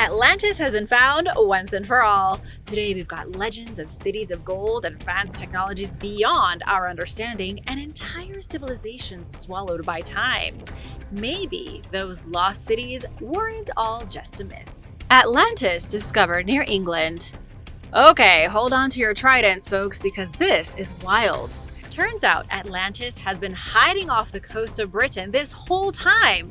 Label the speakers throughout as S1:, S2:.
S1: Atlantis has been found once and for all. Today we've got legends of cities of gold, advanced technologies beyond our understanding, and entire civilizations swallowed by time. Maybe those lost cities weren't all just a myth. Atlantis discovered near England. Okay, hold on to your tridents, folks, because this is wild. Turns out Atlantis has been hiding off the coast of Britain this whole time.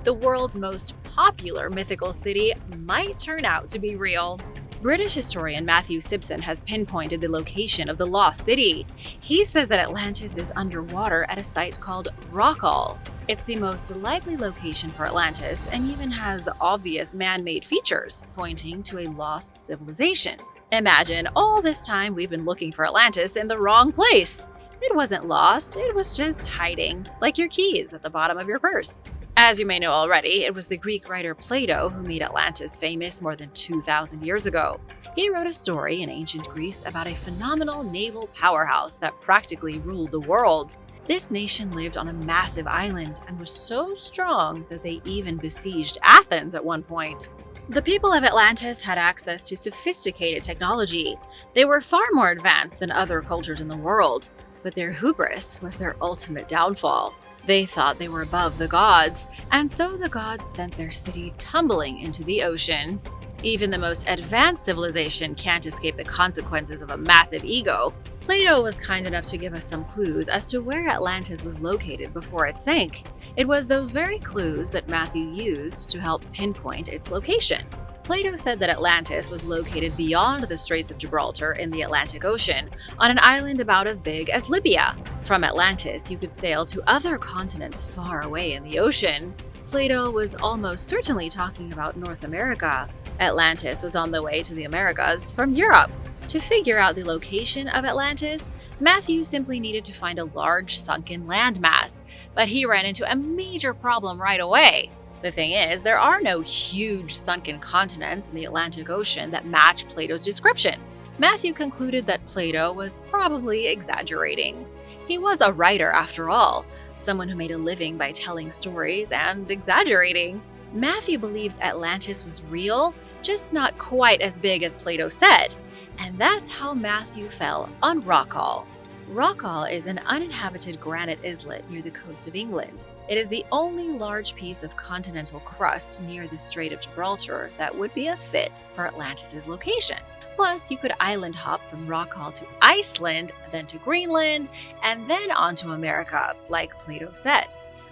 S1: The world's most popular mythical city might turn out to be real. British historian Matthew Simpson has pinpointed the location of the lost city. He says that Atlantis is underwater at a site called Uraka. It's the most likely location for Atlantis and even has obvious man-made features, pointing to a lost civilization. Imagine all this time we've been looking for Atlantis in the wrong place. It wasn't lost, it was just hiding, like your keys at the bottom of your purse. As you may know already, it was the Greek writer Plato who made Atlantis famous more than 2,000 years ago. He wrote a story in ancient Greece about a phenomenal naval powerhouse that practically ruled the world. This nation lived on a massive island and was so strong that they even besieged Athens at one point. The people of Atlantis had access to sophisticated technology. They were far more advanced than other cultures in the world, but their hubris was their ultimate downfall. They thought they were above the gods, and so the gods sent their city tumbling into the ocean. Even the most advanced civilization can't escape the consequences of a massive ego. Plato was kind enough to give us some clues as to where Atlantis was located before it sank. It was those very clues that Matthew used to help pinpoint its location. Plato said that Atlantis was located beyond the Straits of Gibraltar in the Atlantic Ocean, on an island about as big as Libya. From Atlantis, you could sail to other continents far away in the ocean. Plato was almost certainly talking about North America. Atlantis was on the way to the Americas from Europe. To figure out the location of Atlantis, Matthew simply needed to find a large sunken landmass, but he ran into a major problem right away. The thing is, there are no huge sunken continents in the Atlantic Ocean that match Plato's description. Matthew concluded that Plato was probably exaggerating. He was a writer after all, someone who made a living by telling stories and exaggerating. Matthew believes Atlantis was real, just not quite as big as Plato said. And that's how Matthew fell on Uraka. Uraka is an uninhabited granite islet near the coast of England. It is the only large piece of continental crust near the Strait of Gibraltar that would be a fit for Atlantis' location. Plus, you could island hop from Uraka to Iceland, then to Greenland, and then on to America, like Plato said.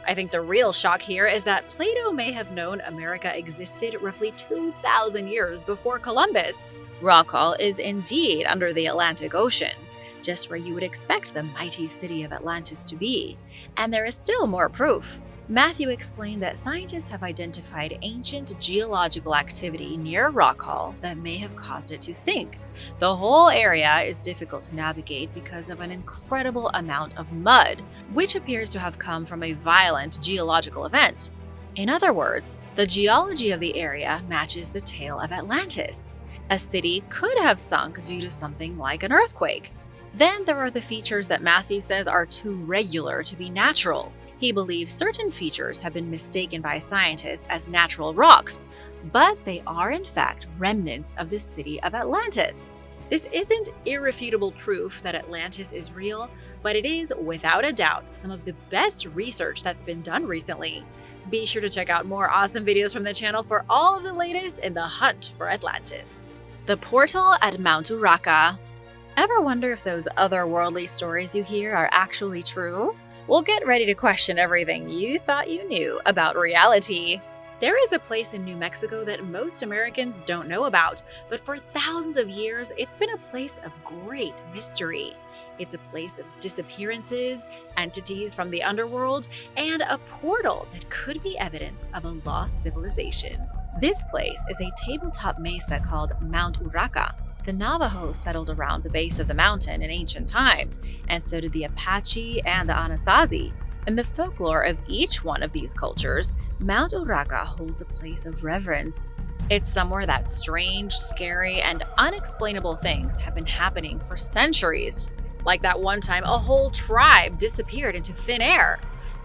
S1: I think the real shock here is that Plato may have known America existed roughly 2,000 years before Columbus. Uraka is indeed under the Atlantic Ocean, just where you would expect the mighty city of Atlantis to be. And there is still more proof. Matthew explained that scientists have identified ancient geological activity near Uraka that may have caused it to sink. The whole area is difficult to navigate because of an incredible amount of mud, which appears to have come from a violent geological event. In other words, the geology of the area matches the tale of Atlantis. A city could have sunk due to something like an earthquake. Then there are the features that Matthew says are too regular to be natural. He believes certain features have been mistaken by scientists as natural rocks, but they are in fact remnants of the city of Atlantis. This isn't irrefutable proof that Atlantis is real, but it is, without a doubt, some of the best research that's been done recently. Be sure to check out more awesome videos from the channel for all of the latest in the hunt for Atlantis. The portal at Mount Uraka. Ever wonder if those otherworldly stories you hear are actually true? Well, get ready to question everything you thought you knew about reality. There is a place in New Mexico that most Americans don't know about, but for thousands of years, it's been a place of great mystery. It's a place of disappearances, entities from the underworld, and a portal that could be evidence of a lost civilization. This place is a tabletop mesa called Mount Uraka. The Navajo settled around the base of the mountain in ancient times, and so did the Apache and the Anasazi. In the folklore of each one of these cultures, Mount Uraka holds a place of reverence. It's somewhere that strange, scary, and unexplainable things have been happening for centuries. Like that one time a whole tribe disappeared into thin air.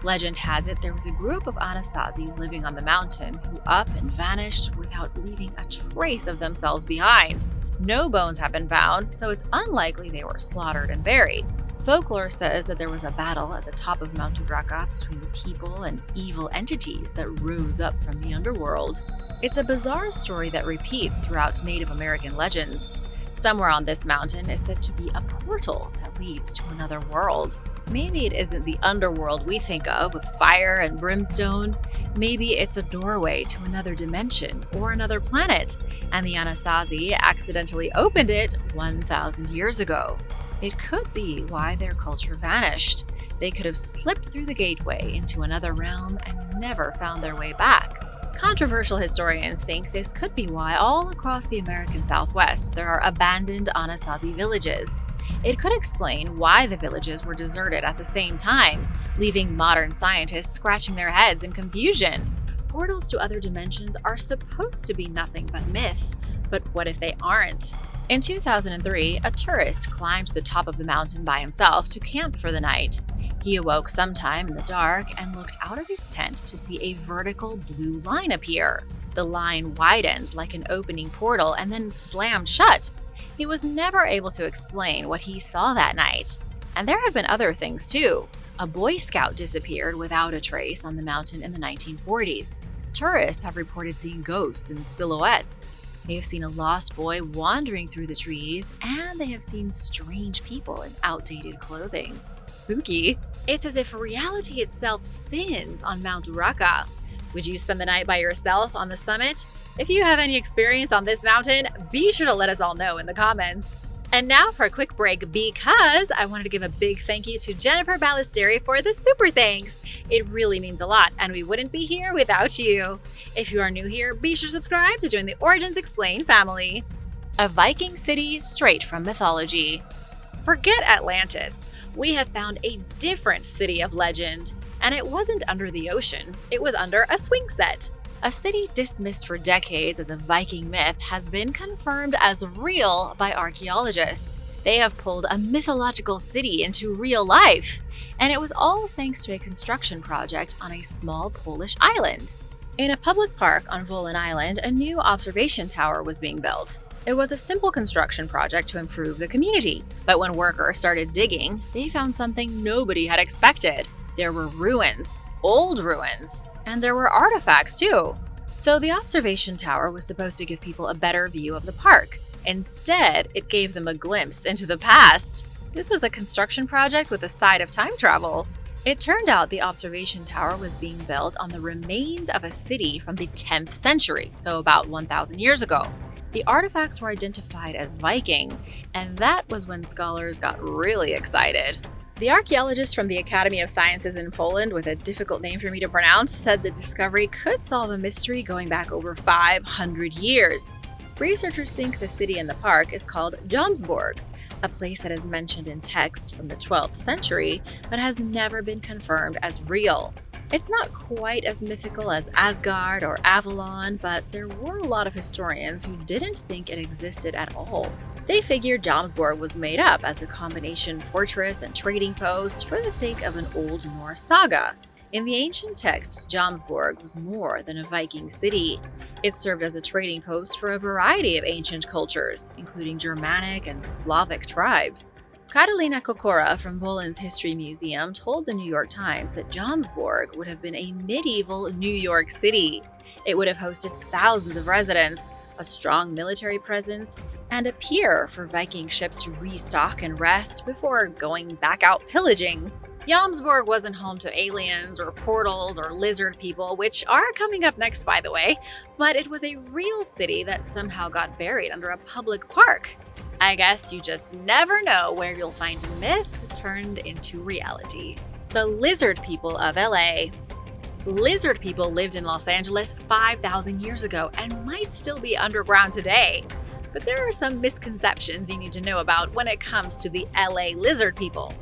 S1: Legend has it there was a group of Anasazi living on the mountain who up and vanished without leaving a trace of themselves behind. No bones have been found, so it's unlikely they were slaughtered and buried. Folklore says that there was a battle at the top of Mount Uraka between the people and evil entities that rose up from the underworld. It's a bizarre story that repeats throughout Native American legends. Somewhere on this mountain is said to be a portal that leads to another world. Maybe it isn't the underworld we think of with fire and brimstone. Maybe it's a doorway to another dimension or another planet, and the Anasazi accidentally opened it 1,000 years ago. It could be why their culture vanished. They could have slipped through the gateway into another realm and never found their way back. Controversial historians think this could be why all across the American Southwest there are abandoned Anasazi villages. It could explain why the villages were deserted at the same time, leaving modern scientists scratching their heads in confusion. Portals to other dimensions are supposed to be nothing but myth, but what if they aren't? In 2003, a tourist climbed to the top of the mountain by himself to camp for the night. He awoke sometime in the dark and looked out of his tent to see a vertical blue line appear. The line widened like an opening portal and then slammed shut. He was never able to explain what he saw that night. And there have been other things too. A Boy Scout disappeared without a trace on the mountain in the 1940s. Tourists have reported seeing ghosts and silhouettes. They have seen a lost boy wandering through the trees, and they have seen strange people in outdated clothing. Spooky. It's as if reality itself thins on Mount Uraka. Would you spend the night by yourself on the summit? If you have any experience on this mountain, be sure to let us all know in the comments. And now for a quick break, because I wanted to give a big thank you to Jennifer Ballesteri for the super thanks. It really means a lot, and we wouldn't be here without you. If you are new here, be sure to subscribe to join the Origins Explained family. A Viking city straight from mythology. Forget Atlantis. We have found a different city of legend, and it wasn't under the ocean. It was under a swing set. A city dismissed for decades as a Viking myth has been confirmed as real by archaeologists. They have pulled a mythological city into real life, and it was all thanks to a construction project on a small Polish island. In a public park on Volyn Island, a new observation tower was being built. It was a simple construction project to improve the community, but when workers started digging, they found something nobody had expected. There were ruins, old ruins, and there were artifacts too. So the observation tower was supposed to give people a better view of the park. Instead, it gave them a glimpse into the past. This was a construction project with a side of time travel. It turned out the observation tower was being built on the remains of a city from the 10th century, so about 1,000 years ago. The artifacts were identified as Viking, and that was when scholars got really excited. The archaeologist from the Academy of Sciences in Poland, with a difficult name for me to pronounce, said the discovery could solve a mystery going back over 500 years. Researchers think the city in the park is called Jomsborg, a place that is mentioned in texts from the 12th century, but has never been confirmed as real. It's not quite as mythical as Asgard or Avalon, but there were a lot of historians who didn't think it existed at all. They figured Jomsborg was made up as a combination fortress and trading post for the sake of an Old Norse saga. In the ancient texts, Jomsborg was more than a Viking city. It served as a trading post for a variety of ancient cultures, including Germanic and Slavic tribes. Catalina Kokora from Volyn's History Museum told the New York Times that Jomsborg would have been a medieval New York City. It would have hosted thousands of residents, a strong military presence, and a pier for Viking ships to restock and rest before going back out pillaging. Jomsborg wasn't home to aliens or portals or lizard people, which are coming up next, by the way, but it was a real city that somehow got buried under a public park. I guess you just never know where you'll find a myth turned into reality. The lizard people of LA. Lizard people lived in Los Angeles 5,000 years ago and might still be underground today. But there are some misconceptions you need to know about when it comes to the LA lizard people.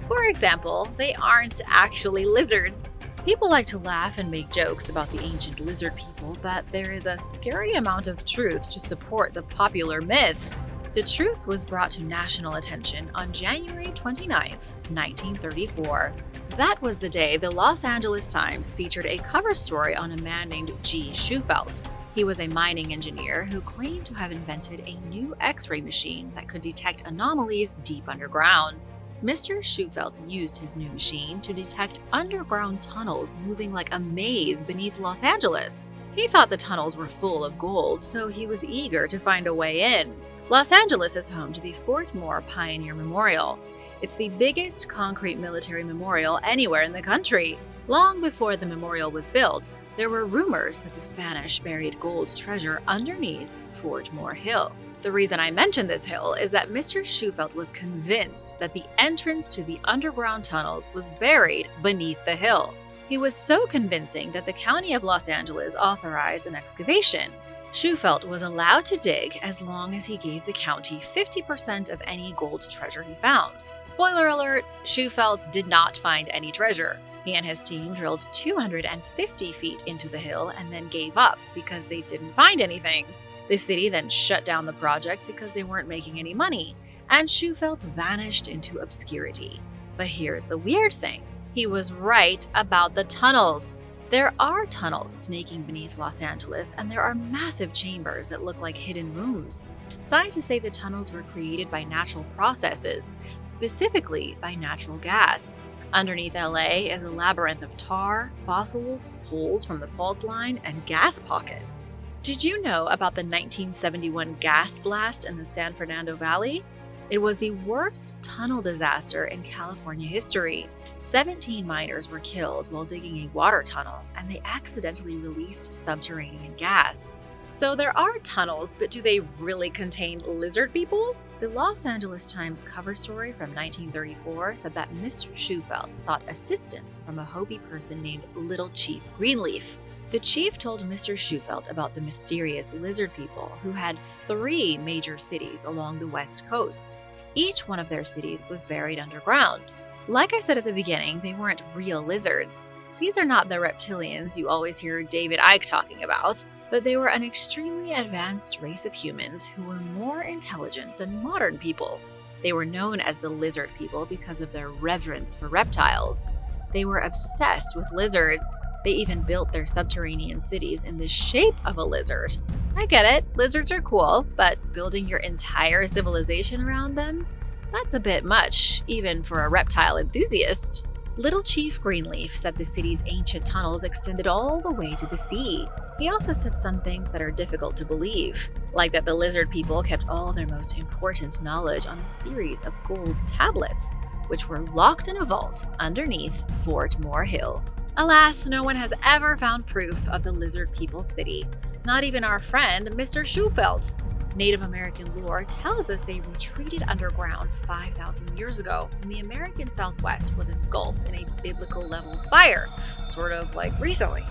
S1: For example, they aren't actually lizards. People like to laugh and make jokes about the ancient lizard people, but there is a scary amount of truth to support the popular myth. The truth was brought to national attention on January 29, 1934. That was the day the Los Angeles Times featured a cover story on a man named G. Shufelt. He was a mining engineer who claimed to have invented a new X-ray machine that could detect anomalies deep underground. Mr. Shufelt used his new machine to detect underground tunnels moving like a maze beneath Los Angeles. He thought the tunnels were full of gold, so he was eager to find a way in. Los Angeles is home to the Fort Moore Pioneer Memorial. It's the biggest concrete military memorial anywhere in the country. Long before the memorial was built, there were rumors that the Spanish buried gold treasure underneath Fort Moore Hill. The reason I mention this hill is that Mr. Shufelt was convinced that the entrance to the underground tunnels was buried beneath the hill. He was so convincing that the County of Los Angeles authorized an excavation. Shufelt was allowed to dig as long as he gave the county 50% of any gold treasure he found. Spoiler alert, Shufelt did not find any treasure. He and his team drilled 250 feet into the hill and then gave up because they didn't find anything. The city then shut down the project because they weren't making any money, and Shufelt vanished into obscurity. But here's the weird thing. He was right about the tunnels. There are tunnels snaking beneath Los Angeles, and there are massive chambers that look like hidden rooms. Scientists say the tunnels were created by natural processes, specifically by natural gas. Underneath LA is a labyrinth of tar, fossils, holes from the fault line, and gas pockets. Did you know about the 1971 gas blast in the San Fernando Valley? It was the worst tunnel disaster in California history. 17 miners were killed while digging a water tunnel, and they accidentally released subterranean gas. So there are tunnels, but do they really contain lizard people? The Los Angeles Times cover story from 1934 said that Mr. Shufelt sought assistance from a Hopi person named Little Chief Greenleaf. The chief told Mr. Shufelt about the mysterious lizard people who had 3 major cities along the west coast. Each one of their cities was buried underground. Like I said at the beginning, they weren't real lizards. These are not the reptilians you always hear David Icke talking about, but they were an extremely advanced race of humans who were more intelligent than modern people. They were known as the lizard people because of their reverence for reptiles. They were obsessed with lizards. They even built their subterranean cities in the shape of a lizard. I get it, lizards are cool, but building your entire civilization around them? That's a bit much, even for a reptile enthusiast. Little Chief Greenleaf said the city's ancient tunnels extended all the way to the sea. He also said some things that are difficult to believe, like that the lizard people kept all their most important knowledge on a series of gold tablets, which were locked in a vault underneath Fort Moore Hill. Alas, no one has ever found proof of the lizard people's city, not even our friend Mr. Shufelt. Native American lore tells us they retreated underground 5,000 years ago when the American Southwest was engulfed in a biblical level fire, sort of like recently.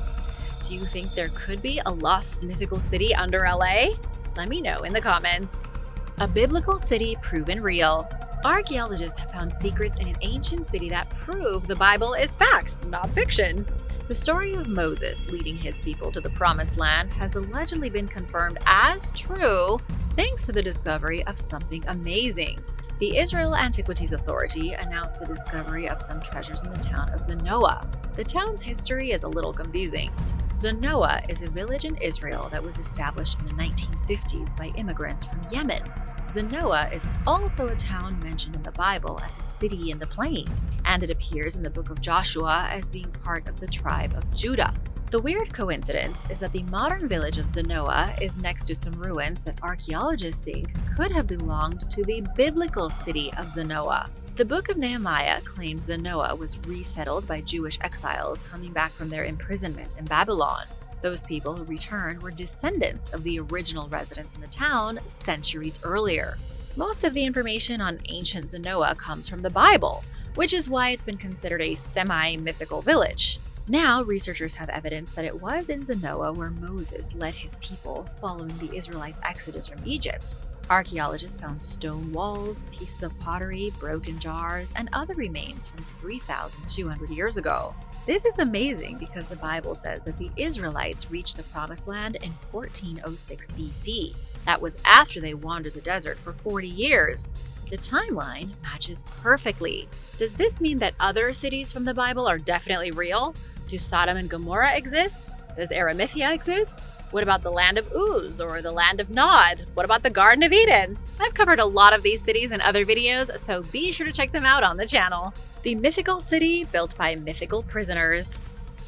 S1: Do you think there could be a lost mythical city under LA? Let me know in the comments. A biblical city proven real. Archaeologists have found secrets in an ancient city that prove the Bible is fact, not fiction. The story of Moses leading his people to the Promised Land has allegedly been confirmed as true thanks to the discovery of something amazing. The Israel Antiquities Authority announced the discovery of some treasures in the town of Zanoah. The town's history is a little confusing. Zanoah is a village in Israel that was established in the 1950s by immigrants from Yemen. Zanoah is also a town mentioned in the Bible as a city in the plain, and it appears in the book of Joshua as being part of the tribe of Judah. The weird coincidence is that the modern village of Zanoah is next to some ruins that archaeologists think could have belonged to the biblical city of Zanoah. The book of Nehemiah claims Zanoah was resettled by Jewish exiles coming back from their imprisonment in Babylon. Those people who returned were descendants of the original residents in the town centuries earlier. Most of the information on ancient Zanoah comes from the Bible, which is why it's been considered a semi-mythical village. Now, researchers have evidence that it was in Zanoah where Moses led his people following the Israelites' exodus from Egypt. Archaeologists found stone walls, pieces of pottery, broken jars, and other remains from 3,200 years ago. This is amazing because the Bible says that the Israelites reached the Promised Land in 1406 BC. That was after they wandered the desert for 40 years. The timeline matches perfectly. Does this mean that other cities from the Bible are definitely real? Do Sodom and Gomorrah exist? Does Arimathea exist? What about the land of Uz or the land of Nod? What about the Garden of Eden? I've covered a lot of these cities in other videos, so be sure to check them out on the channel. The mythical city built by mythical prisoners.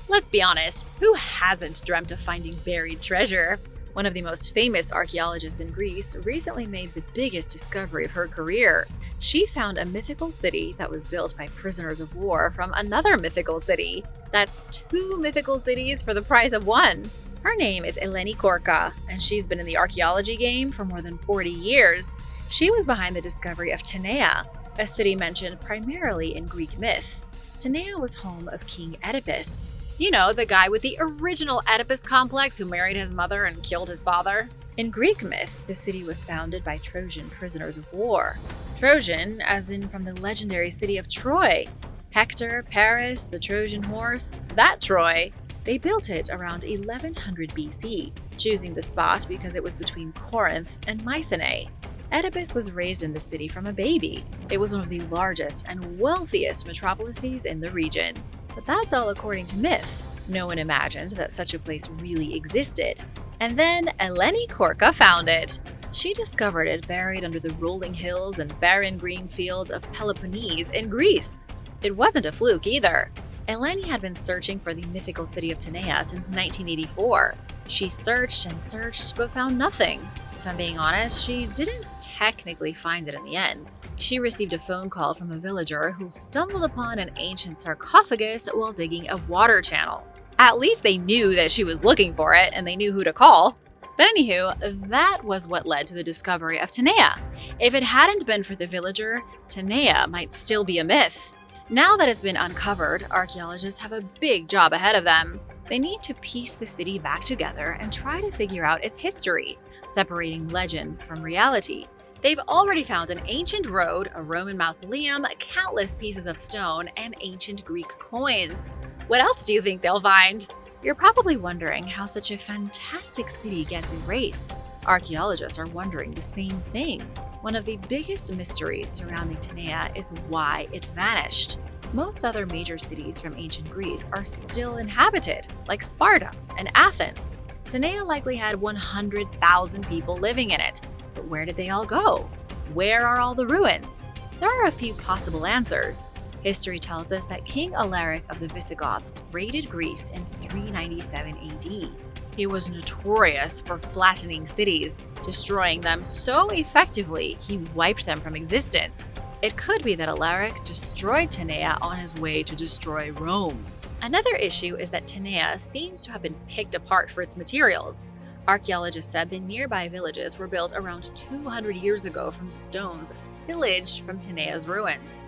S1: Let's be honest, who hasn't dreamt of finding buried treasure? One of the most famous archaeologists in Greece recently made the biggest discovery of her career. She found a mythical city that was built by prisoners of war from another mythical city. That's 2 mythical cities for the price of 1. Her name is Eleni Korka, and she's been in the archaeology game for more than 40 years. She was behind the discovery of Tanagra, a city mentioned primarily in Greek myth. Tanagra was home of King Oedipus. You know, the guy with the original Oedipus complex who married his mother and killed his father. In Greek myth, the city was founded by Trojan prisoners of war. Trojan, as in from the legendary city of Troy. Hector, Paris, the Trojan horse, that Troy. They built it around 1100 BC, choosing the spot because it was between Corinth and Mycenae. Oedipus was raised in the city from a baby. It was one of the largest and wealthiest metropolises in the region. But that's all according to myth. No one imagined that such a place really existed. And then Eleni Korka found it. She discovered it buried under the rolling hills and barren green fields of Peloponnese in Greece. It wasn't a fluke either. Eleni had been searching for the mythical city of Tanagra since 1984. She searched and searched but found nothing. If I'm being honest, she didn't technically find it in the end. She received a phone call from a villager who stumbled upon an ancient sarcophagus while digging a water channel. At least they knew that she was looking for it and they knew who to call. But anywho, that was what led to the discovery of Tanagra. If it hadn't been for the villager, Tanagra might still be a myth. Now that it's been uncovered, archaeologists have a big job ahead of them. They need to piece the city back together and try to figure out its history, separating legend from reality. They've already found an ancient road, a Roman mausoleum, countless pieces of stone, and ancient Greek coins. What else do you think they'll find? You're probably wondering how such a fantastic city gets erased. Archaeologists are wondering the same thing. One of the biggest mysteries surrounding Tanagra is why it vanished. Most other major cities from ancient Greece are still inhabited, like Sparta and Athens. Tanagra likely had 100,000 people living in it. But where did they all go? Where are all the ruins? There are a few possible answers. History tells us that King Alaric of the Visigoths raided Greece in 397 AD. He was notorious for flattening cities, destroying them so effectively he wiped them from existence. It could be that Alaric destroyed Tanagra on his way to destroy Rome. Another issue is that Tanagra seems to have been picked apart for its materials. Archaeologists said the nearby villages were built around 200 years ago from stones pillaged from Tanagra's ruins.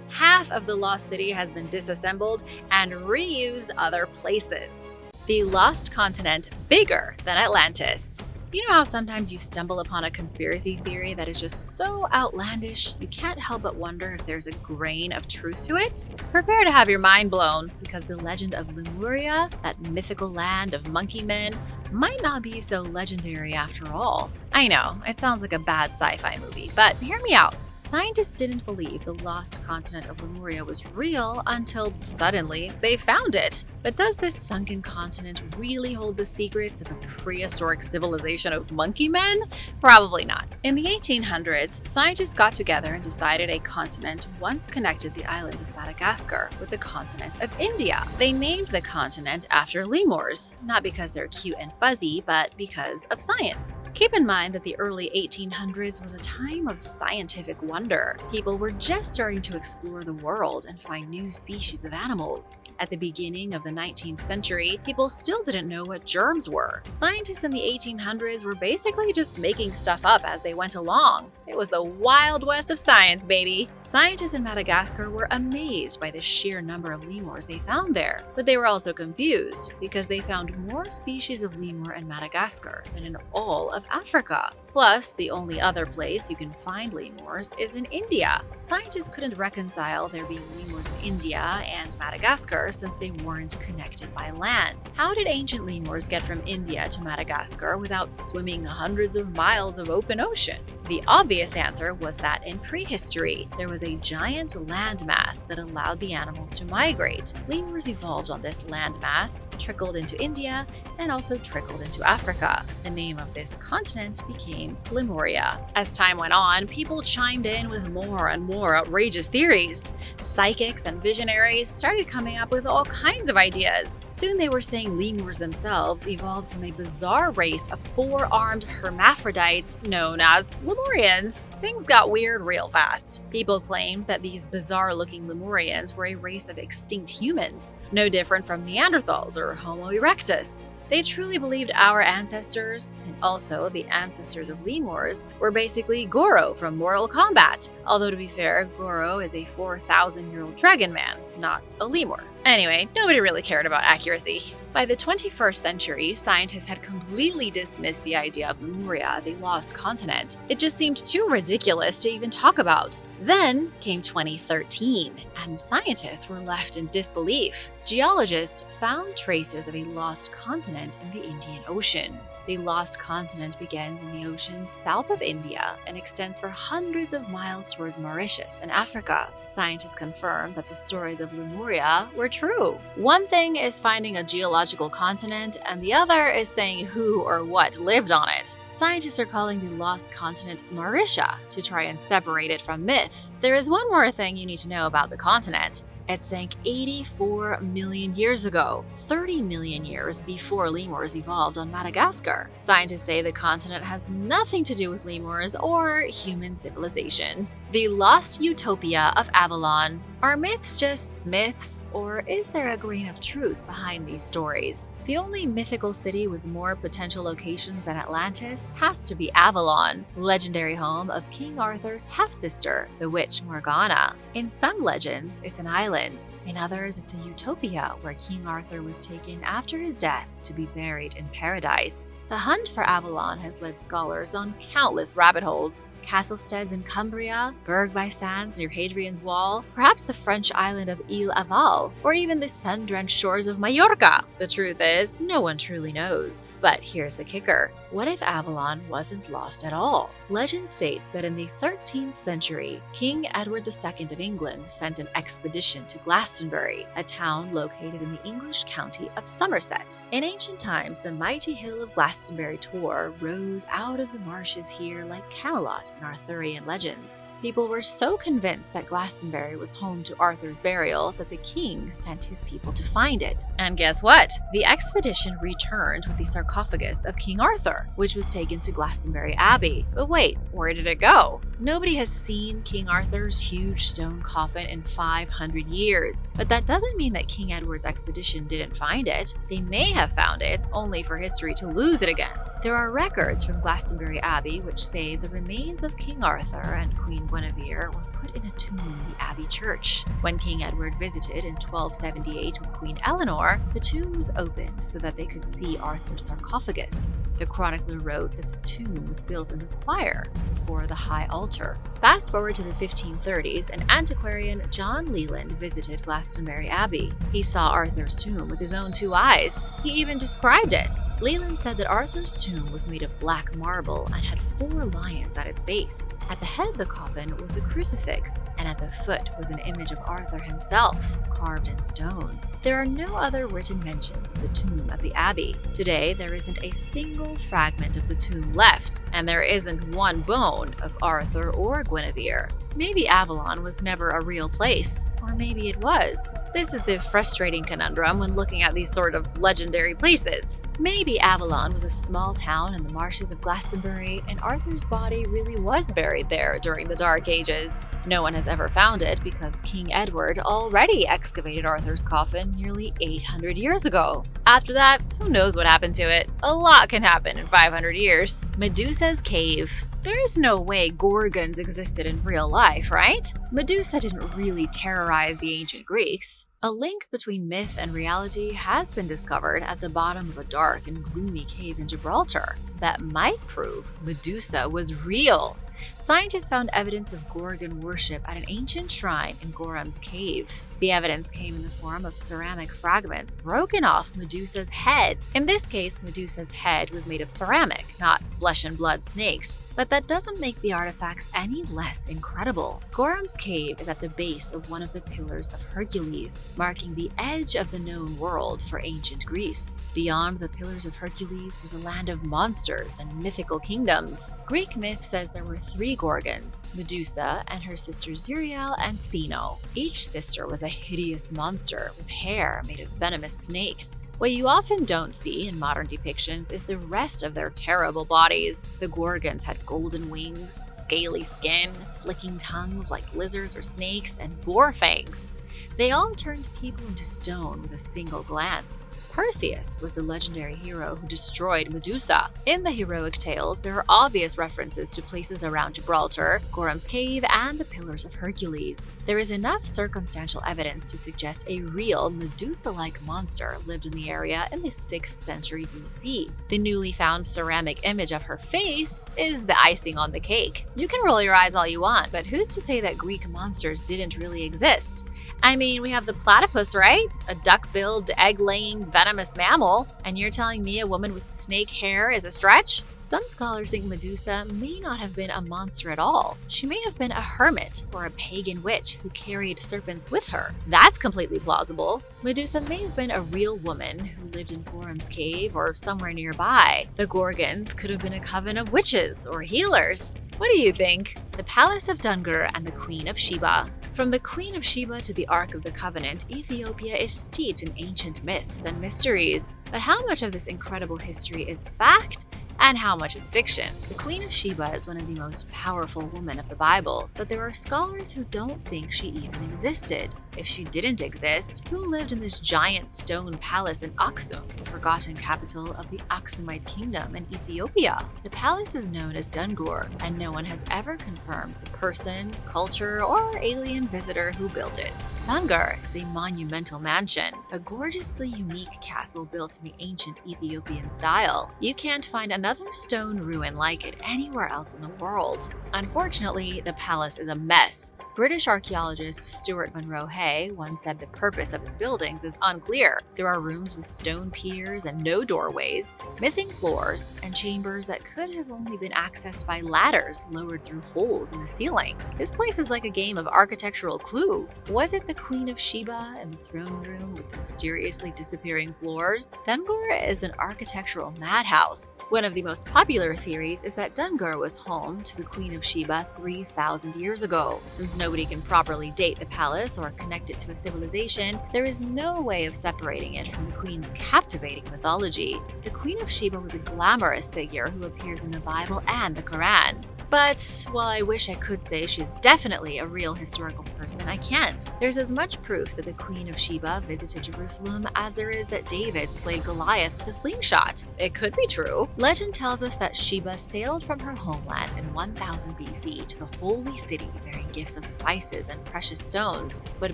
S1: Half of the lost city has been disassembled and reused other places. The lost continent bigger than Atlantis. You know how sometimes you stumble upon a conspiracy theory that is just so outlandish you can't help but wonder if there's a grain of truth to it? Prepare to have your mind blown, because the legend of Lemuria, that mythical land of monkey men, might not be so legendary after all. I know, it sounds like a bad sci-fi movie, but hear me out. Scientists didn't believe the lost continent of Lemuria was real until suddenly they found it. But does this sunken continent really hold the secrets of a prehistoric civilization of monkey men? Probably not. In the 1800s, scientists got together and decided a continent once connected the island of Madagascar with the continent of India. They named the continent after lemurs, not because they're cute and fuzzy, but because of science. Keep in mind that the early 1800s was a time of scientific wonder. People were just starting to explore the world and find new species of animals. At the beginning of the 19th century, people still didn't know what germs were. Scientists in the 1800s were basically just making stuff up as they went along. It was the Wild West of science, baby. Scientists in Madagascar were amazed by the sheer number of lemurs they found there, but they were also confused because they found more species of lemur in Madagascar than in all of Africa. Plus, the only other place you can find lemurs is in India. Scientists couldn't reconcile there being lemurs in India and Madagascar since they weren't connected by land. How did ancient lemurs get from India to Madagascar without swimming hundreds of miles of open ocean? The obvious answer was that in prehistory, there was a giant landmass that allowed the animals to migrate. Lemurs evolved on this landmass, trickled into India, and also trickled into Africa. The name of this continent became Lemuria. As time went on, people chimed in with more and more outrageous theories. Psychics and visionaries started coming up with all kinds of ideas. Soon they were saying lemurs themselves evolved from a bizarre race of four-armed hermaphrodites known as Lemurians. Things got weird real fast. People claimed that these bizarre-looking Lemurians were a race of extinct humans, no different from Neanderthals or Homo erectus. They truly believed our ancestors, and also the ancestors of lemurs, were basically Goro from Mortal Kombat. Although to be fair, Goro is a 4,000-year-old dragon man, not a lemur. Anyway, nobody really cared about accuracy. By the 21st century, scientists had completely dismissed the idea of Lemuria as a lost continent. It just seemed too ridiculous to even talk about. Then came 2013, and scientists were left in disbelief. Geologists found traces of a lost continent in the Indian Ocean. The lost continent begins in the ocean south of India and extends for hundreds of miles towards Mauritius and Africa. Scientists confirmed that the stories of Lemuria were true. One thing is finding a geological continent, and the other is saying who or what lived on it. Scientists are calling the lost continent Mauritius to try and separate it from myth. There is one more thing you need to know about the continent. It sank 84 million years ago, 30 million years before lemurs evolved on Madagascar. Scientists say the continent has nothing to do with lemurs or human civilization. The lost utopia of Avalon. Are myths just myths, or is there a grain of truth behind these stories? The only mythical city with more potential locations than Atlantis has to be Avalon, legendary home of King Arthur's half-sister, the witch Morgana. In some legends, it's an island. In others, it's a utopia where King Arthur was taken after his death to be buried in paradise. The hunt for Avalon has led scholars on countless rabbit holes. Castle steads in Cumbria, Berg by Sands near Hadrian's Wall, perhaps the French island of Ile Aval, or even the sun-drenched shores of Majorca. The truth is, no one truly knows. But here's the kicker. What if Avalon wasn't lost at all? Legend states that in the 13th century, King Edward II of England sent an expedition to Glastonbury, a town located in the English county of Somerset. In ancient times, the mighty hill of Glastonbury Tor rose out of the marshes here like Camelot in Arthurian legends. People were so convinced that Glastonbury was home to Arthur's burial that the king sent his people to find it. And guess what? The expedition returned with the sarcophagus of King Arthur, which was taken to Glastonbury Abbey. But wait, where did it go? Nobody has seen King Arthur's huge stone coffin in 500 years. But that doesn't mean that King Edward's expedition didn't find it. They may have found it, only for history to lose it again. There are records from Glastonbury Abbey which say the remains of King Arthur and Queen Guinevere were put in a tomb in the Abbey church. When King Edward visited in 1278 with Queen Eleanor, the tomb was opened so that they could see Arthur's sarcophagus. The chronicler wrote that the tomb was built in the choir before the high altar. Fast forward to the 1530s, and antiquarian John Leland visited Glastonbury Abbey. He saw Arthur's tomb with his own two eyes. He even described it. Leland said that Arthur's tomb was made of black marble and had 4 lions at its base. At the head of the coffin was a crucifix, and at the foot was an image of Arthur himself, carved in stone. There are no other written mentions of the tomb at the Abbey. Today, there isn't a single fragment of the tomb left, and there isn't one bone of Arthur or Guinevere. Maybe Avalon was never a real place, or maybe it was. This is the frustrating conundrum when looking at these sort of legendary places. Maybe Avalon was a small town in the marshes of Glastonbury, and Arthur's body really was buried there during the Dark Ages. No one has ever found it because King Edward already excavated Arthur's coffin nearly 800 years ago. After that, who knows what happened to it? A lot can happen in 500 years. Medusa's cave. There is no way Gorgons existed in real life, right? Medusa didn't really terrorize the ancient Greeks. A link between myth and reality has been discovered at the bottom of a dark and gloomy cave in Gibraltar that might prove Medusa was real. Scientists found evidence of Gorgon worship at an ancient shrine in Gorham's cave. The evidence came in the form of ceramic fragments broken off Medusa's head. In this case, Medusa's head was made of ceramic, not flesh and blood snakes. But that doesn't make the artifacts any less incredible. Gorham's cave is at the base of one of the pillars of Hercules, marking the edge of the known world for ancient Greece. Beyond the pillars of Hercules was a land of monsters and mythical kingdoms. Greek myth says there were 3 Gorgons, Medusa and her sisters Uriel and Stheno. Each sister was a hideous monster with hair made of venomous snakes. What you often don't see in modern depictions is the rest of their terrible bodies. The Gorgons had golden wings, scaly skin, flicking tongues like lizards or snakes, and boar fangs. They all turned people into stone with a single glance. Perseus was the legendary hero who destroyed Medusa. In the heroic tales, there are obvious references to places around Gibraltar, Gorham's cave, and the Pillars of Hercules. There is enough circumstantial evidence to suggest a real Medusa-like monster lived in the area in the 6th century BC. The newly found ceramic image of her face is the icing on the cake. You can roll your eyes all you want, but who's to say that Greek monsters didn't really exist? I mean, we have the platypus, right? A duck-billed, egg-laying, venomous mammal. And you're telling me a woman with snake hair is a stretch? Some scholars think Medusa may not have been a monster at all. She may have been a hermit or a pagan witch who carried serpents with her. That's completely plausible. Medusa may have been a real woman who lived in Gorham's cave or somewhere nearby. The Gorgons could have been a coven of witches or healers. What do you think? The Palace of Dungur and the Queen of Sheba. From the Queen of Sheba to the Ark of the Covenant, Ethiopia is steeped in ancient myths and mysteries. But how much of this incredible history is fact? And how much is fiction? The Queen of Sheba is one of the most powerful women of the Bible, but there are scholars who don't think she even existed. If she didn't exist, who lived in this giant stone palace in Aksum, the forgotten capital of the Aksumite kingdom in Ethiopia? The palace is known as Dungur, and no one has ever confirmed the person, culture, or alien visitor who built it. Dungur is a monumental mansion, a gorgeously unique castle built in the ancient Ethiopian style. You can't find another stone ruin like it anywhere else in the world. Unfortunately, the palace is a mess. British archaeologist Stuart Monroe Hay once said the purpose of its buildings is unclear. There are rooms with stone piers and no doorways, missing floors, and chambers that could have only been accessed by ladders lowered through holes in the ceiling. This place is like a game of architectural Clue. Was it the Queen of Sheba in the throne room with the mysteriously disappearing floors? Dungur is an architectural madhouse. One of the most popular theories is that Dungur was home to the Queen of Sheba 3,000 years ago. Since nobody can properly date the palace or connect it to a civilization, there is no way of separating it from the Queen's captivating mythology. The Queen of Sheba was a glamorous figure who appears in the Bible and the Quran. But while I wish I could say she's definitely a real historical person, I can't. There's as much proof that the Queen of Sheba visited Jerusalem as there is that David slayed Goliath with a slingshot. It could be true. Legend tells us that Sheba sailed from her homeland in 1000 BC to the holy city bearing gifts of spices and precious stones. What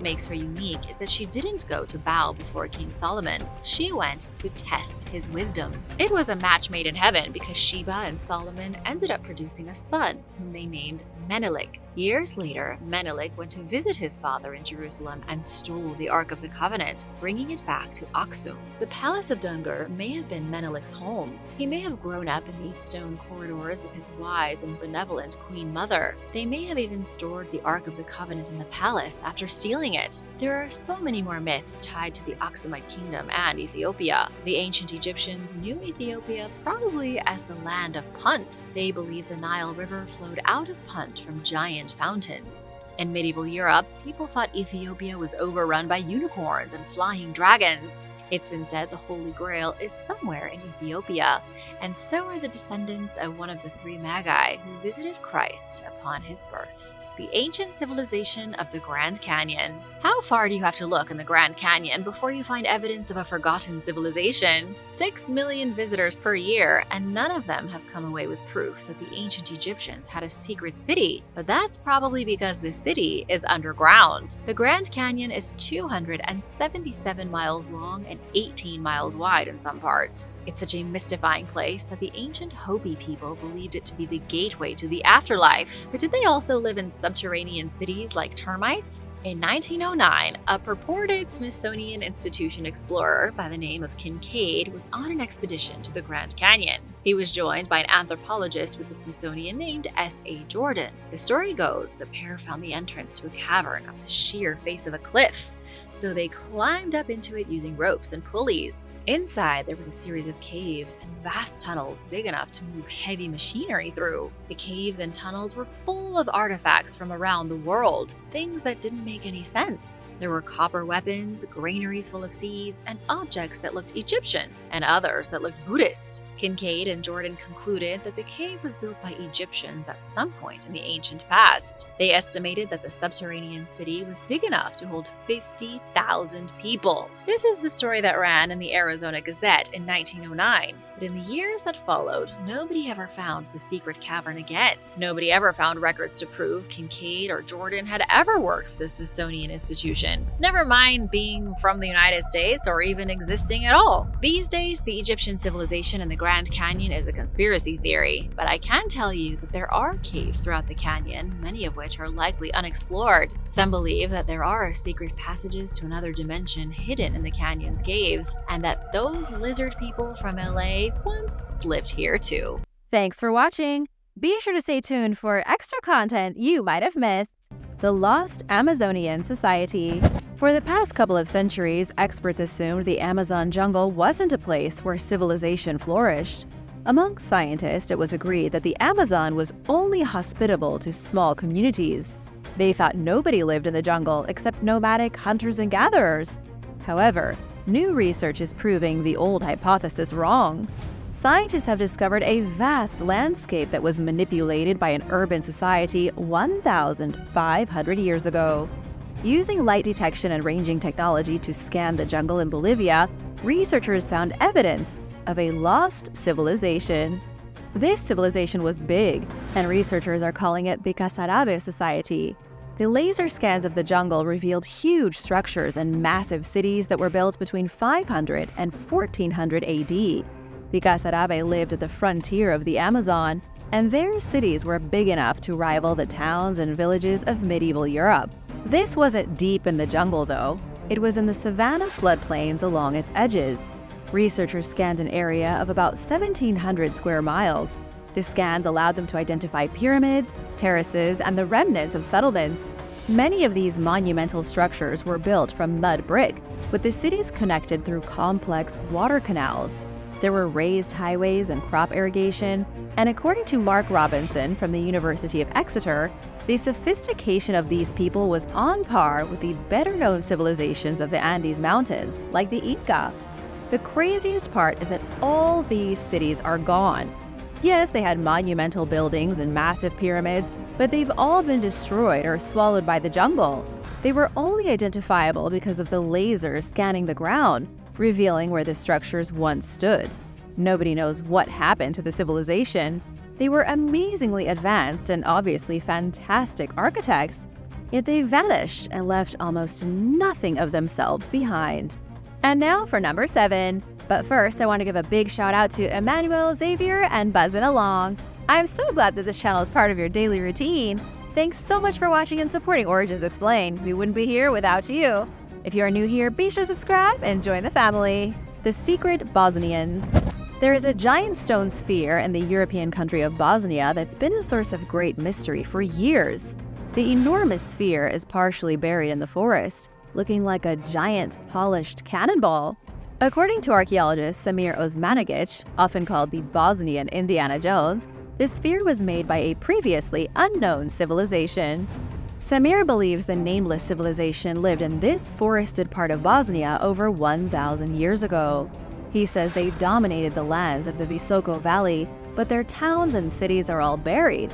S1: makes her unique is that she didn't go to bow before King Solomon. She went to test his wisdom. It was a match made in heaven because Sheba and Solomon ended up producing a son whom they named Menelik. Years later, Menelik went to visit his father in Jerusalem and stole the Ark of the Covenant, bringing it back to Aksum. The Palace of Dungur may have been Menelik's home. He may have grown up in these stone corridors with his wise and benevolent Queen Mother. They may have even stored the Ark of the Covenant in the palace after stealing it. There are so many more myths tied to the Aksumite kingdom and Ethiopia. The ancient Egyptians knew Ethiopia probably as the land of Punt. They believed the Nile River flowed out of Punt from giant fountains. In medieval Europe, people thought Ethiopia was overrun by unicorns and flying dragons. It's been said the Holy Grail is somewhere in Ethiopia, and so are the descendants of one of the three magi who visited Christ upon his birth. The ancient civilization of the Grand Canyon. How far do you have to look in the Grand Canyon before you find evidence of a forgotten civilization? 6 million visitors per year, and none of them have come away with proof that the ancient Egyptians had a secret city, but that's probably because the city is underground. The Grand Canyon is 277 miles long and 18 miles wide in some parts. It's such a mystifying place that the ancient Hopi people believed it to be the gateway to the afterlife. But did they also live in subterranean cities like termites? In 1909, a purported Smithsonian Institution explorer by the name of Kincaid was on an expedition to the Grand Canyon. He was joined by an anthropologist with the Smithsonian named S.A. Jordan. The story goes the pair found the entrance to a cavern up the sheer face of a cliff, so they climbed up into it using ropes and pulleys. Inside, there was a series of caves and vast tunnels big enough to move heavy machinery through. The caves and tunnels were full of artifacts from around the world, things that didn't make any sense. There were copper weapons, granaries full of seeds, and objects that looked Egyptian, and others that looked Buddhist. Kincaid and Jordan concluded that the cave was built by Egyptians at some point in the ancient past. They estimated that the subterranean city was big enough to hold 50,000 people. This is the story that ran in the Arizona Gazette in 1909. But in the years that followed, nobody ever found the secret cavern again. Nobody ever found records to prove Kincaid or Jordan had ever worked for the Smithsonian Institution. Never mind being from the United States or even existing at all. These days, the Egyptian civilization in the Grand Canyon is a conspiracy theory, but I can tell you that there are caves throughout the canyon, many of which are likely unexplored. Some believe that there are secret passages to another dimension hidden in the canyon's caves, and that those lizard people from LA once lived here too.
S2: Thanks for watching. Be sure to stay tuned for extra content you might have missed. The Lost Amazonian Society. For the past couple of centuries, experts assumed the Amazon jungle wasn't a place where civilization flourished. Among scientists, it was agreed that the Amazon was only hospitable to small communities. They thought nobody lived in the jungle except nomadic hunters and gatherers. However, new research is proving the old hypothesis wrong. Scientists have discovered a vast landscape that was manipulated by an urban society 1,500 years ago. Using light detection and ranging technology to scan the jungle in Bolivia, researchers found evidence of a lost civilization. This civilization was big, and researchers are calling it the Casarabe Society. The laser scans of the jungle revealed huge structures and massive cities that were built between 500 and 1400 AD. The Casarabe lived at the frontier of the Amazon, and their cities were big enough to rival the towns and villages of medieval Europe. This wasn't deep in the jungle, though. It was in the savanna floodplains along its edges. Researchers scanned an area of about 1,700 square miles. The scans allowed them to identify pyramids, terraces, and the remnants of settlements. Many of these monumental structures were built from mud brick, with the cities connected through complex water canals. There were raised highways and crop irrigation, and according to Mark Robinson from the University of Exeter, the sophistication of these people was on par with the better-known civilizations of the Andes Mountains, like the Inca. The craziest part is that all these cities are gone. Yes, they had monumental buildings and massive pyramids, but they've all been destroyed or swallowed by the jungle. They were only identifiable because of the laser scanning the ground, revealing where the structures once stood. Nobody knows what happened to the civilization. They were amazingly advanced and obviously fantastic architects, yet they vanished and left almost nothing of themselves behind. And now for number 7. But first, I want to give a big shout out to Emmanuel, Xavier, and Buzzin' Along. I'm so glad that this channel is part of your daily routine. Thanks so much for watching and supporting Origins Explained. We wouldn't be here without you. If you are new here, be sure to subscribe and join the family. The Secret Bosnians. There is a giant stone sphere in the European country of Bosnia that's been a source of great mystery for years. The enormous sphere is partially buried in the forest, looking like a giant polished cannonball. According to archaeologist Samir Osmanagic, often called the Bosnian Indiana Jones, this sphere was made by a previously unknown civilization. Samir believes the nameless civilization lived in this forested part of Bosnia over 1,000 years ago. He says they dominated the lands of the Visoko Valley, but their towns and cities are all buried.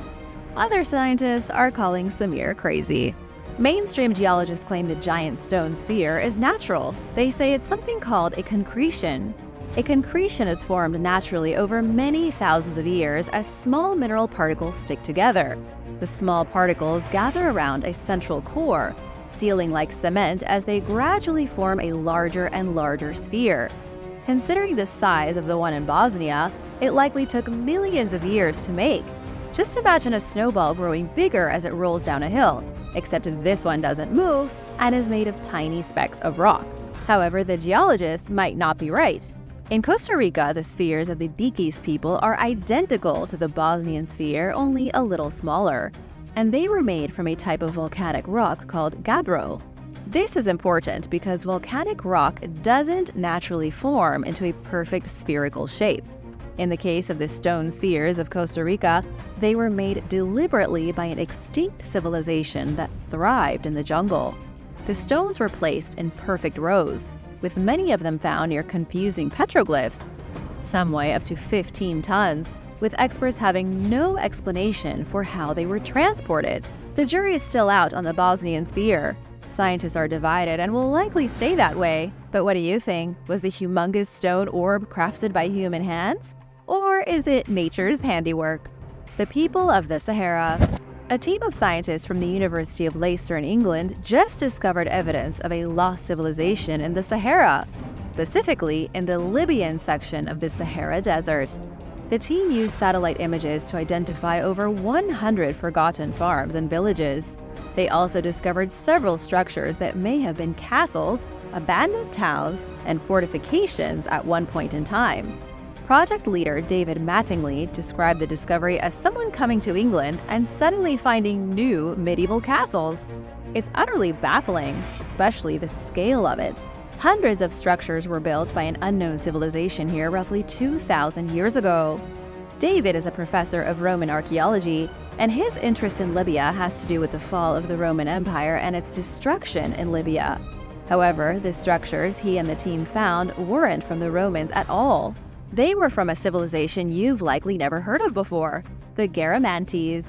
S2: Other scientists are calling Samir crazy. Mainstream geologists claim the giant stone sphere is natural. They say it's something called a concretion. A concretion is formed naturally over many thousands of years as small mineral particles stick together. The small particles gather around a central core, sealing like cement as they gradually form a larger and larger sphere. Considering the size of the one in Bosnia, it likely took millions of years to make. Just imagine a snowball growing bigger as it rolls down a hill, except this one doesn't move and is made of tiny specks of rock. However, the geologists might not be right. In Costa Rica, the spheres of the Dikis people are identical to the Bosnian sphere, only a little smaller, and they were made from a type of volcanic rock called gabbro. This is important because volcanic rock doesn't naturally form into a perfect spherical shape. In the case of the stone spheres of Costa Rica, they were made deliberately by an extinct civilization that thrived in the jungle. The stones were placed in perfect rows, with many of them found near confusing petroglyphs. Some weigh up to 15 tons, with experts having no explanation for how they were transported. The jury is still out on the Bosnian sphere. Scientists are divided and will likely stay that way. But what do you think? Was the humongous stone orb crafted by human hands? Or is it nature's handiwork? The people of the Sahara. A team of scientists from the University of Leicester in England just discovered evidence of a lost civilization in the Sahara, specifically in the Libyan section of the Sahara Desert. The team used satellite images to identify over 100 forgotten farms and villages. They also discovered several structures that may have been castles, abandoned towns, and fortifications at one point in time. Project leader David Mattingly described the discovery as someone coming to England and suddenly finding new medieval castles. It's utterly baffling, especially the scale of it. Hundreds of structures were built by an unknown civilization here roughly 2,000 years ago. David is a professor of Roman archaeology, and his interest in Libya has to do with the fall of the Roman Empire and its destruction in Libya. However, the structures he and the team found weren't from the Romans at all. They were from a civilization you've likely never heard of before, the Garamantes.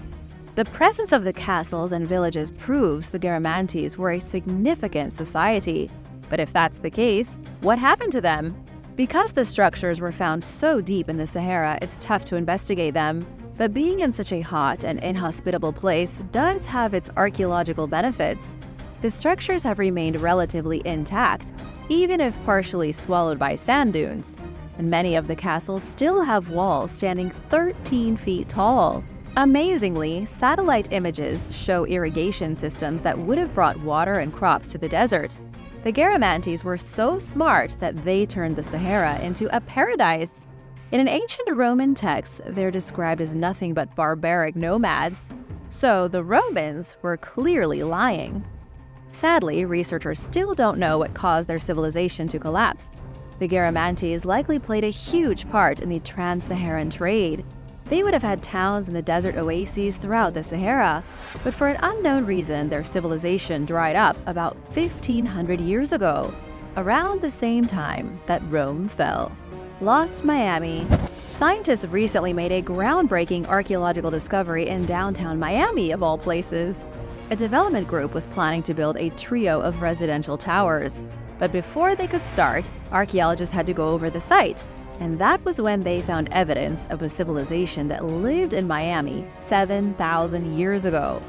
S2: The presence of the castles and villages proves the Garamantes were a significant society. But if that's the case, what happened to them? Because the structures were found so deep in the Sahara, it's tough to investigate them. But being in such a hot and inhospitable place does have its archaeological benefits. The structures have remained relatively intact, even if partially swallowed by sand dunes. And many of the castles still have walls standing 13 feet tall. Amazingly, satellite images show irrigation systems that would have brought water and crops to the desert. The Garamantes were so smart that they turned the Sahara into a paradise. In an ancient Roman text, they're described as nothing but barbaric nomads. So the Romans were clearly lying. Sadly, researchers still don't know what caused their civilization to collapse. The Garamantes likely played a huge part in the trans-Saharan trade. They would have had towns in the desert oases throughout the Sahara, but for an unknown reason, their civilization dried up about 1,500 years ago, around the same time that Rome fell. Lost Miami. Scientists recently made a groundbreaking archaeological discovery in downtown Miami, of all places. A development group was planning to build a trio of residential towers. But before they could start, archaeologists had to go over the site. And that was when they found evidence of a civilization that lived in Miami 7,000 years ago.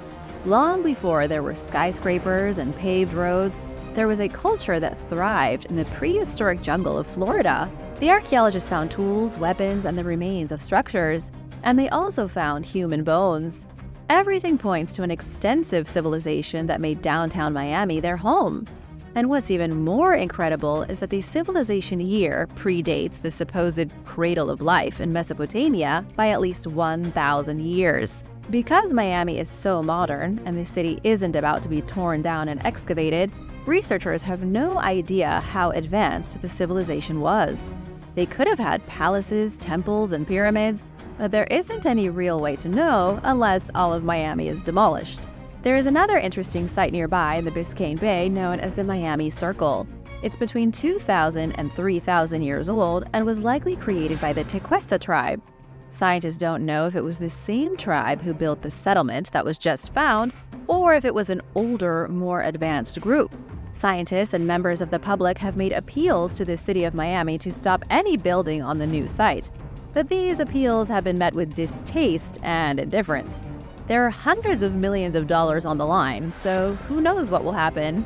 S2: Long before there were skyscrapers and paved roads, there was a culture that thrived in the prehistoric jungle of Florida. The archaeologists found tools, weapons, and the remains of structures, and they also found human bones. Everything points to an extensive civilization that made downtown Miami their home. And what's even more incredible is that the civilization here predates the supposed cradle of life in Mesopotamia by at least 1,000 years. Because Miami is so modern and the city isn't about to be torn down and excavated, researchers have no idea how advanced the civilization was. They could have had palaces, temples, and pyramids, but there isn't any real way to know unless all of Miami is demolished. There is another interesting site nearby in the Biscayne Bay known as the Miami Circle. It's between 2,000 and 3,000 years old and was likely created by the Tequesta tribe. Scientists don't know if it was the same tribe who built the settlement that was just found, or if it was an older, more advanced group. Scientists and members of the public have made appeals to the city of Miami to stop any building on the new site. But these appeals have been met with distaste and indifference. There are hundreds of millions of dollars on the line, so who knows what will happen.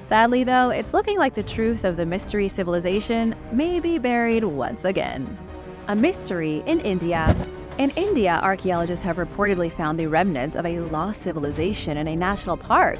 S2: Sadly, though, it's looking like the truth of the mystery civilization may be buried once again. A mystery in India. In India, archaeologists have reportedly found the remnants of a lost civilization in a national park.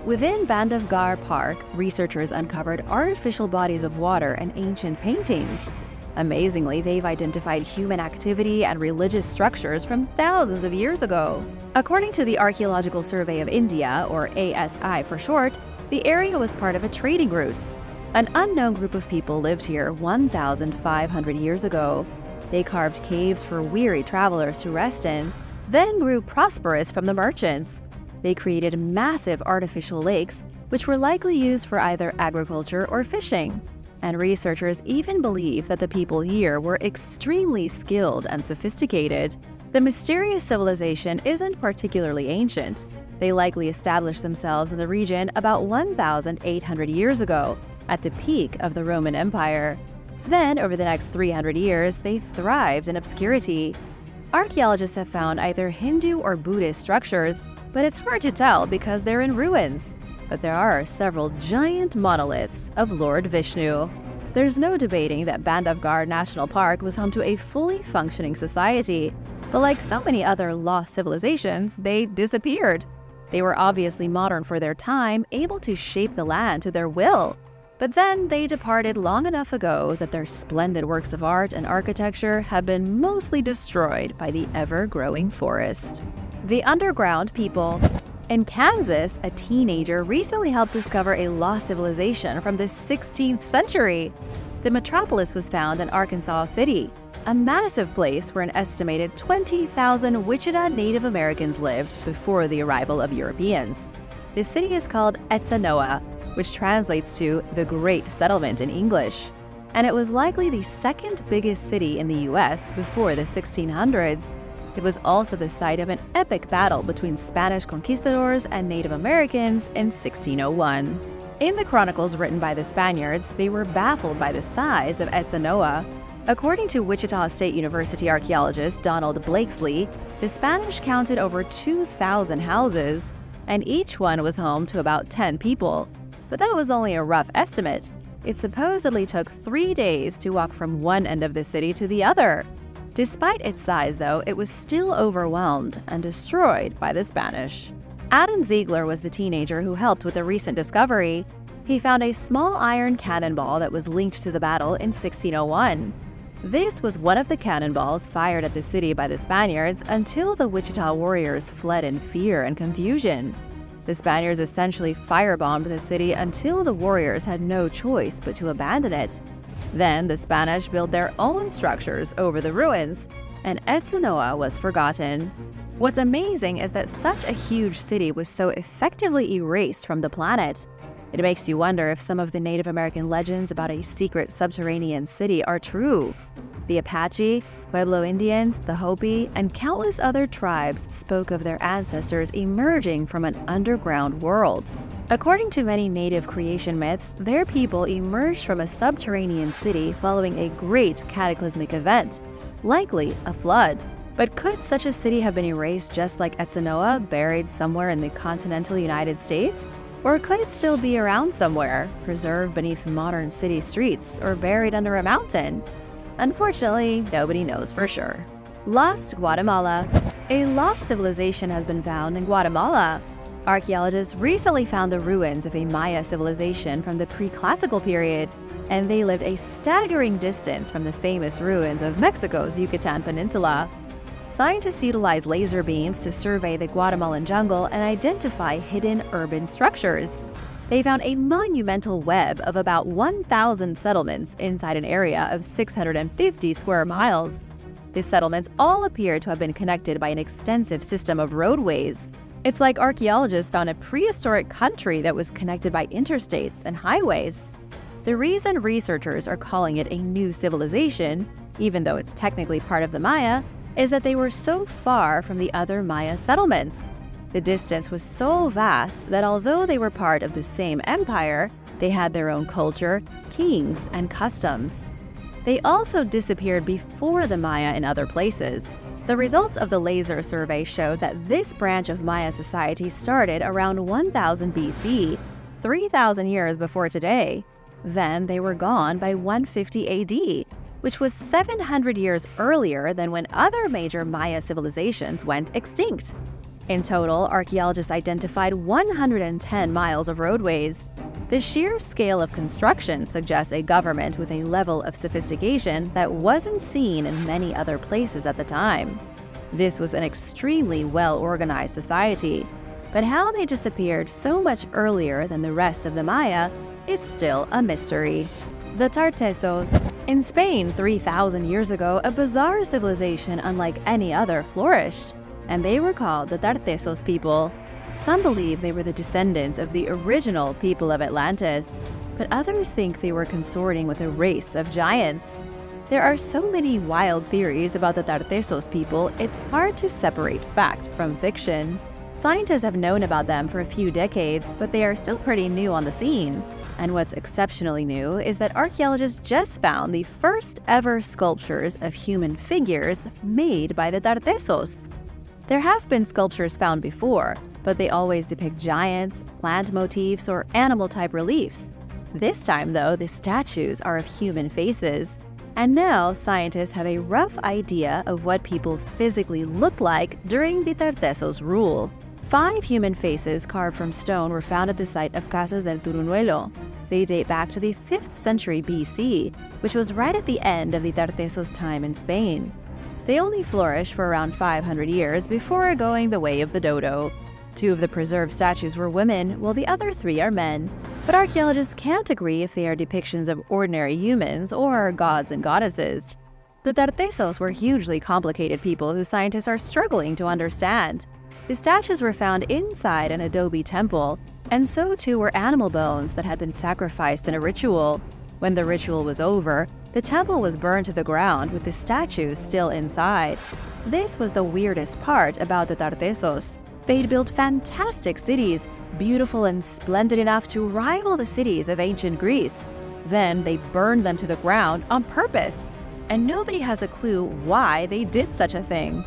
S2: Within Bandhavgarh Park, researchers uncovered artificial bodies of water and ancient paintings. Amazingly, they've identified human activity and religious structures from thousands of years ago. According to the Archaeological Survey of India, or ASI for short, the area was part of a trading route. An unknown group of people lived here 1,500 years ago. They carved caves for weary travelers to rest in, then grew prosperous from the merchants. They created massive artificial lakes, which were likely used for either agriculture or fishing. And researchers even believe that the people here were extremely skilled and sophisticated. The mysterious civilization isn't particularly ancient. They likely established themselves in the region about 1,800 years ago, at the peak of the Roman Empire. Then, over the next 300 years, they thrived in obscurity. Archaeologists have found either Hindu or Buddhist structures, but it's hard to tell because they're in ruins. But there are several giant monoliths of Lord Vishnu. There's no debating that Bandhavgarh National Park was home to a fully functioning society, but like so many other lost civilizations, they disappeared. They were obviously modern for their time, able to shape the land to their will. But then they departed long enough ago that their splendid works of art and architecture have been mostly destroyed by the ever-growing forest. The underground people. In Kansas, a teenager recently helped discover a lost civilization from the 16th century. The Metropolis was found in Arkansas City, a massive place where an estimated 20,000 Wichita Native Americans lived before the arrival of Europeans. The city is called Zanoah, which translates to the Great Settlement in English, and it was likely the second biggest city in the US before the 1600s. It was also the site of an epic battle between Spanish conquistadors and Native Americans in 1601. In the chronicles written by the Spaniards, they were baffled by the size of Zanoah. According to Wichita State University archaeologist Donald Blakesley, the Spanish counted over 2,000 houses, and each one was home to about 10 people. But that was only a rough estimate. It supposedly took 3 days to walk from one end of the city to the other. Despite its size, though, it was still overwhelmed and destroyed by the Spanish. Adam Ziegler was the teenager who helped with the recent discovery. He found a small iron cannonball that was linked to the battle in 1601. This was one of the cannonballs fired at the city by the Spaniards until the Wichita warriors fled in fear and confusion. The Spaniards essentially firebombed the city until the warriors had no choice but to abandon it. Then the Spanish built their own structures over the ruins, and Zanoah was forgotten. What's amazing is that such a huge city was so effectively erased from the planet. It makes you wonder if some of the Native American legends about a secret subterranean city are true. The Apache, Pueblo Indians, the Hopi, and countless other tribes spoke of their ancestors emerging from an underground world. According to many native creation myths, their people emerged from a subterranean city following a great cataclysmic event, likely a flood. But could such a city have been erased just like Zanoah, buried somewhere in the continental United States? Or could it still be around somewhere, preserved beneath modern city streets, or buried under a mountain? Unfortunately, nobody knows for sure. Lost Guatemala. A lost civilization has been found in Guatemala. Archaeologists recently found the ruins of a Maya civilization from the pre-classical period, and they lived a staggering distance from the famous ruins of Mexico's Yucatan Peninsula. Scientists utilized laser beams to survey the Guatemalan jungle and identify hidden urban structures. They found a monumental web of about 1,000 settlements inside an area of 650 square miles. These settlements all appear to have been connected by an extensive system of roadways. It's like archaeologists found a prehistoric country that was connected by interstates and highways. The reason researchers are calling it a new civilization, even though it's technically part of the Maya, is that they were so far from the other Maya settlements. The distance was so vast that although they were part of the same empire, they had their own culture, kings, and customs. They also disappeared before the Maya in other places. The results of the laser survey showed that this branch of Maya society started around 1000 BC, 3,000 years before today. Then they were gone by 150 AD, which was 700 years earlier than when other major Maya civilizations went extinct. In total, archaeologists identified 110 miles of roadways. The sheer scale of construction suggests a government with a level of sophistication that wasn't seen in many other places at the time. This was an extremely well-organized society, but how they disappeared so much earlier than the rest of the Maya is still a mystery. The Tartessos. In Spain 3,000 years ago, a bizarre civilization unlike any other flourished, and they were called the Tartessos people. Some believe they were the descendants of the original people of Atlantis, but others think they were consorting with a race of giants. There are so many wild theories about the Tartessos people, it's hard to separate fact from fiction. Scientists have known about them for a few decades, but they are still pretty new on the scene. And what's exceptionally new is that archaeologists just found the first ever sculptures of human figures made by the Tartessos. There have been sculptures found before, but they always depict giants, plant motifs, or animal-type reliefs. This time, though, the statues are of human faces. And now, scientists have a rough idea of what people physically looked like during the Tartessos' rule. 5 human faces carved from stone were found at the site of Casas del Turunuelo. They date back to the 5th century BC, which was right at the end of the Tartessos' time in Spain. They only flourished for around 500 years before going the way of the dodo. 2 of the preserved statues were women, while the other 3 are men. But archaeologists can't agree if they are depictions of ordinary humans or gods and goddesses. The Tartessos were hugely complicated people who scientists are struggling to understand. The statues were found inside an adobe temple, and so too were animal bones that had been sacrificed in a ritual. When the ritual was over, the temple was burned to the ground with the statues still inside. This was the weirdest part about the Tartessos. They'd built fantastic cities, beautiful and splendid enough to rival the cities of ancient Greece. Then they burned them to the ground on purpose, and nobody has a clue why they did such a thing.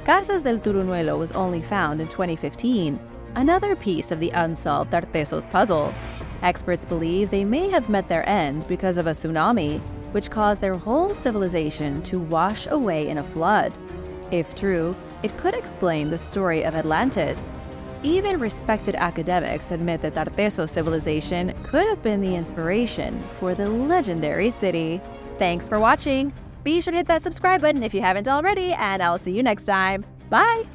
S2: Casas del Turunuelo was only found in 2015, another piece of the unsolved Tartessos puzzle. Experts believe they may have met their end because of a tsunami, which caused their whole civilization to wash away in a flood. If true, it could explain the story of Atlantis. Even respected academics admit that Tartessos civilization could have been the inspiration for the legendary city. Thanks for watching! Be sure to hit that subscribe button if you haven't already, and I'll see you next time. Bye!